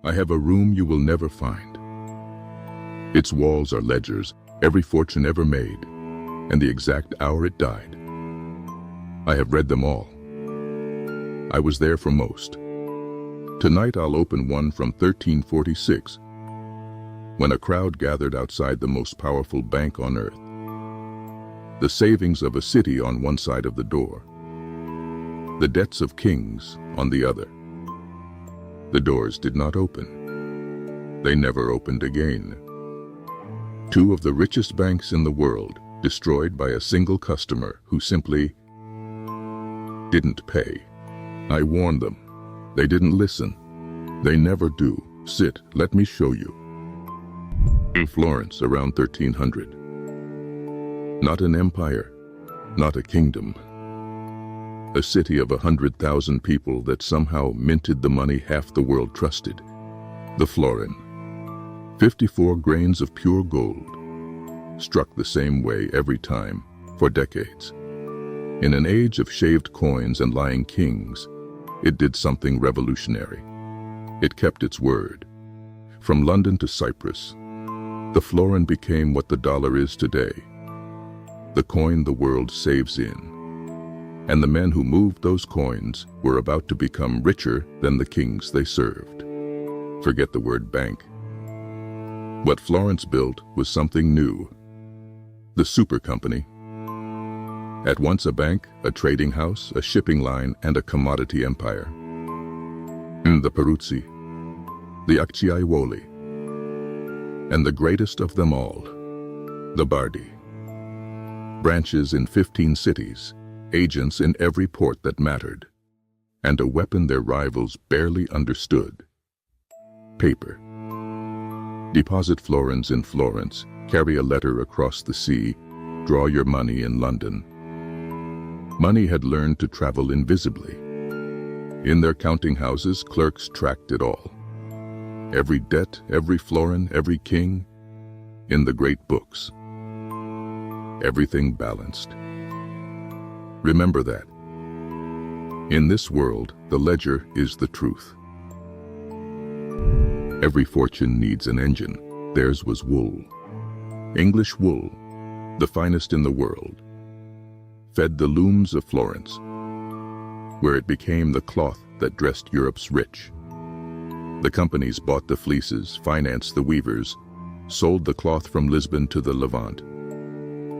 I have a room you will never find. Its walls are ledgers, every fortune ever made, and the exact hour it died. I have read them all. I was there for most. Tonight I'll open one from 1346, when a crowd gathered outside the most powerful bank on earth. The savings of a city on one side of the door, the debts of kings on the other. The doors did not open. They never opened again. Two of the richest banks in the world destroyed by a single customer who simply didn't pay. I warned them. They didn't listen. They never do. Sit, let me show you. In Florence around 1300. Not an empire, not a kingdom. A city of 100,000 people that somehow minted the money half the world trusted. The florin. 54 grains of pure gold. Struck the same way every time, for decades. In an age of shaved coins and lying kings, it did something revolutionary. It kept its word. From London to Cyprus, the florin became what the dollar is today. The coin the world saves in. And the men who moved those coins were about to become richer than the kings they served. Forget the word bank. What Florence built was something new. The super company. At once a bank, a trading house, a shipping line, and a commodity empire. The Peruzzi, the Acciaiuoli, and the greatest of them all, the Bardi. Branches in 15 cities, agents in every port that mattered, and a weapon their rivals barely understood: paper. Deposit florins in Florence, carry a letter across the sea, draw your money in London. Money had learned to travel invisibly. In their counting houses, clerks tracked it all. Every debt, every florin, every king, in the great books. Everything balanced. Remember that. In this world, the ledger is the truth. Every fortune needs an engine. Theirs was wool. English wool, the finest in the world, fed the looms of Florence, where it became the cloth that dressed Europe's rich. The companies bought the fleeces, financed the weavers, sold the cloth from Lisbon to the Levant,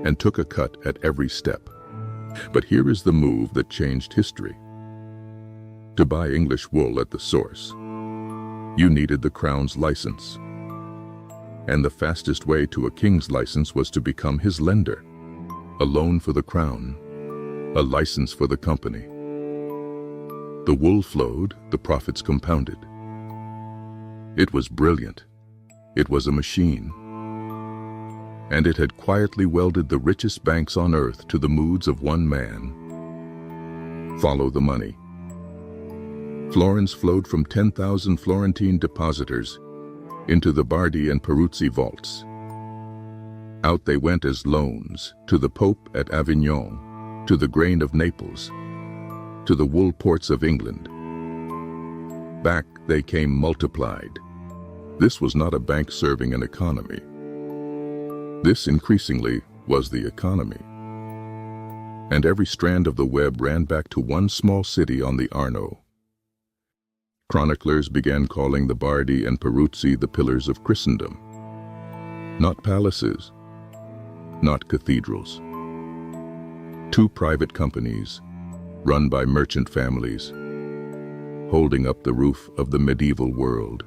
and took a cut at every step. But here is the move that changed history. To buy English wool at the source, you needed the crown's license. And the fastest way to a king's license was to become his lender. A loan for the crown, a license for the company. The wool flowed, the profits compounded. It was brilliant. It was a machine. And it had quietly welded the richest banks on earth to the moods of one man. Follow the money. Florins flowed from 10,000 Florentine depositors into the Bardi and Peruzzi vaults. Out they went as loans, to the Pope at Avignon, to the grain of Naples, to the wool ports of England. Back they came multiplied. This was not a bank serving an economy. This increasingly was the economy. And every strand of the web ran back to one small city on the Arno. Chroniclers began calling the Bardi and Peruzzi the pillars of Christendom. Not palaces, not cathedrals. Two private companies, run by merchant families, holding up the roof of the medieval world.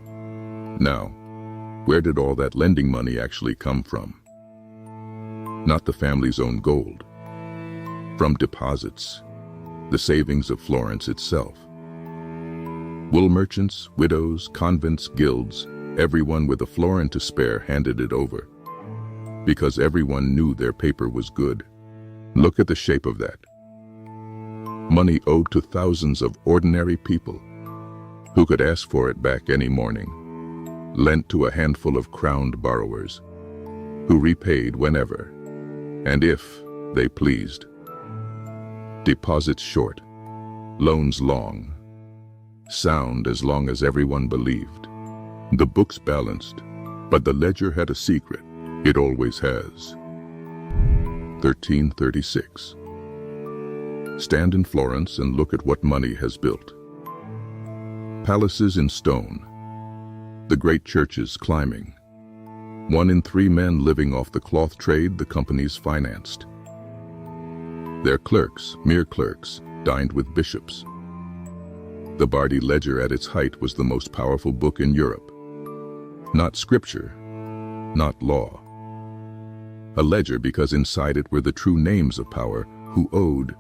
Now, where did all that lending money actually come from? Not the family's own gold. From deposits, the savings of Florence itself. Wool merchants, widows, convents, guilds, everyone with a florin to spare handed it over, because everyone knew their paper was good. Look at the shape of that. Money owed to thousands of ordinary people who could ask for it back any morning, lent to a handful of crowned borrowers who repaid whenever and if they pleased. Deposits short, loans long, sound as long as everyone believed. The books balanced, but the ledger had a secret. It always has. 1336. Stand in Florence and look at what money has built. Palaces in stone. The great churches climbing. 1 in 3 men living off the cloth trade the companies financed. Their clerks, mere clerks, dined with bishops. The Bardi ledger at its height was the most powerful book in Europe. Not scripture, not law. A ledger because inside it were the true names of power, who owed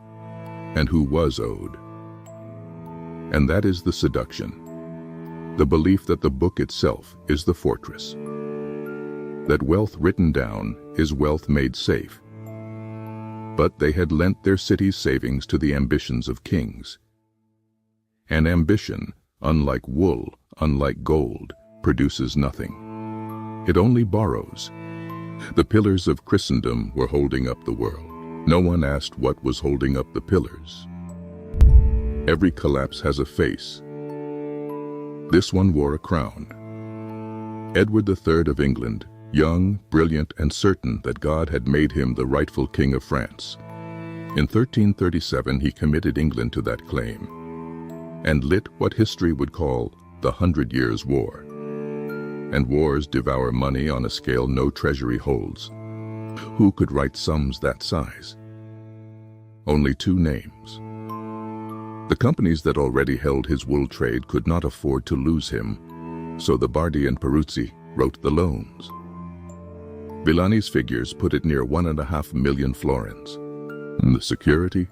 and who was owed. And that is the seduction, the belief that the book itself is the fortress, that wealth written down is wealth made safe. But they had lent their city's savings to the ambitions of kings. And ambition, unlike wool, unlike gold, produces nothing. It only borrows. The pillars of Christendom were holding up the world. No one asked what was holding up the pillars. Every collapse has a face. This one wore a crown. Edward III of England, young, brilliant, and certain that God had made him the rightful king of France. In 1337 he committed England to that claim, and lit what history would call the 100 Years' War. And wars devour money on a scale no treasury holds. Who could write sums that size? Only 2 names. The companies that already held his wool trade could not afford to lose him, so the Bardi and Peruzzi wrote the loans. Villani's figures put it near 1.5 million florins. And the security?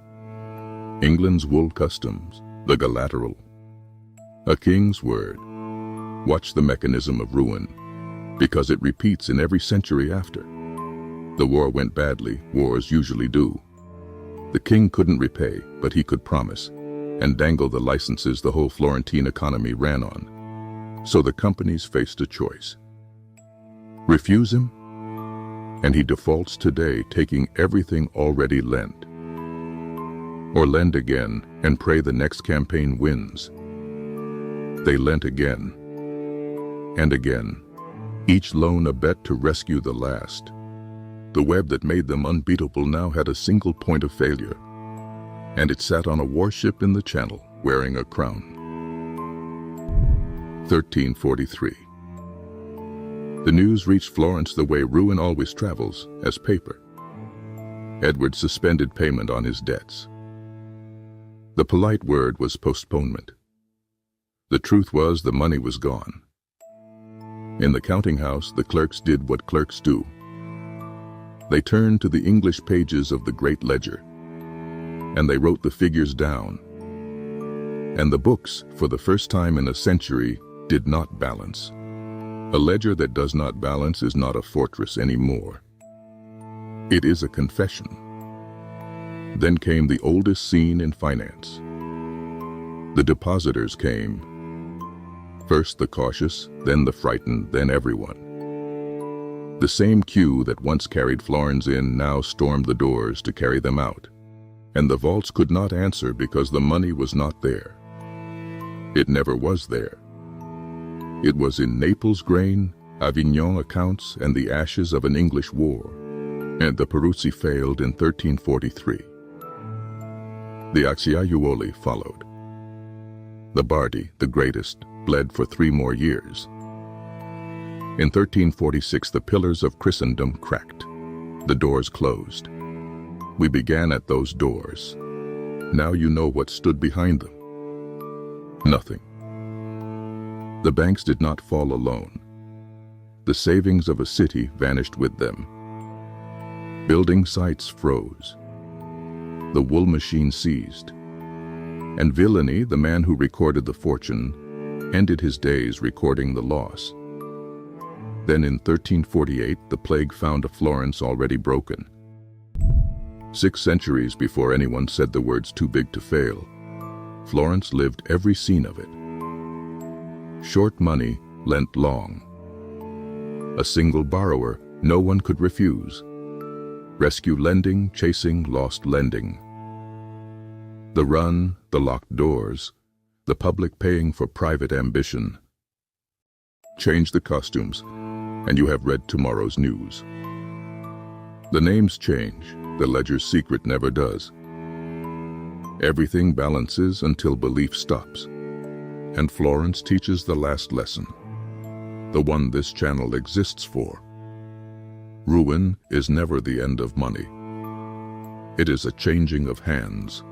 England's wool customs, the collateral. A king's word. Watch the mechanism of ruin, because it repeats in every century after. The war went badly, wars usually do. The king couldn't repay, but he could promise, and dangle the licenses the whole Florentine economy ran on. So the companies faced a choice. Refuse him, and he defaults today, taking everything already lent. Or lend again and pray the next campaign wins. They lent again and again, each loan a bet to rescue the last. The web that made them unbeatable now had a single point of failure, and it sat on a warship in the channel wearing a crown. 1343. The news reached Florence the way ruin always travels, as paper. Edward suspended payment on his debts. The polite word was postponement. The truth was the money was gone. In the counting house, the clerks did what clerks do. They turned to the English pages of the great ledger, and they wrote the figures down. And the books, for the first time in a century, did not balance. A ledger that does not balance is not a fortress anymore. It is a confession. Then came the oldest scene in finance. The depositors came. First the cautious, then the frightened, then everyone. The same queue that once carried florins in now stormed the doors to carry them out. And the vaults could not answer because the money was not there. It never was there. It was in Naples grain, Avignon accounts, and the ashes of an English war. And the Peruzzi failed in 1343. The Acciaiuoli followed. The Bardi, the greatest, bled for 3 more years. In 1346, the pillars of Christendom cracked. The doors closed. We began at those doors. Now you know what stood behind them. Nothing. The banks did not fall alone. The savings of a city vanished with them. Building sites froze. The wool machine seized. And Villani, the man who recorded the fortune, ended his days recording the loss. Then in 1348, the plague found a Florence already broken. 6 centuries before anyone said the words too big to fail, Florence lived every scene of it. Short money lent long. A single borrower no one could refuse. Rescue lending, chasing lost lending. The run, the locked doors, the public paying for private ambition. Change the costumes, and you have read tomorrow's news. The names change, the ledger's secret never does. Everything balances until belief stops. And Florence teaches the last lesson, the one this channel exists for. Ruin is never the end of money. It is a changing of hands.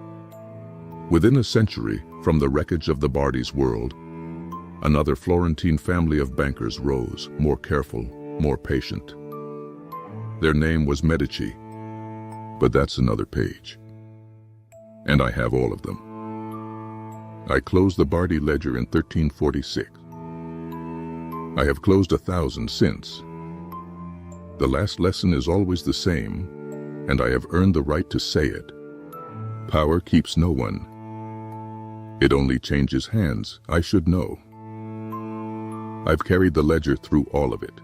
Within a century from the wreckage of the Bardi's world, another Florentine family of bankers rose, more careful, more patient. Their name was Medici, but that's another page. And I have all of them. I closed the Bardi ledger in 1346. I have closed 1,000 since. The last lesson is always the same, and I have earned the right to say it. Power keeps no one. It only changes hands, I should know. I've carried the ledger through all of it.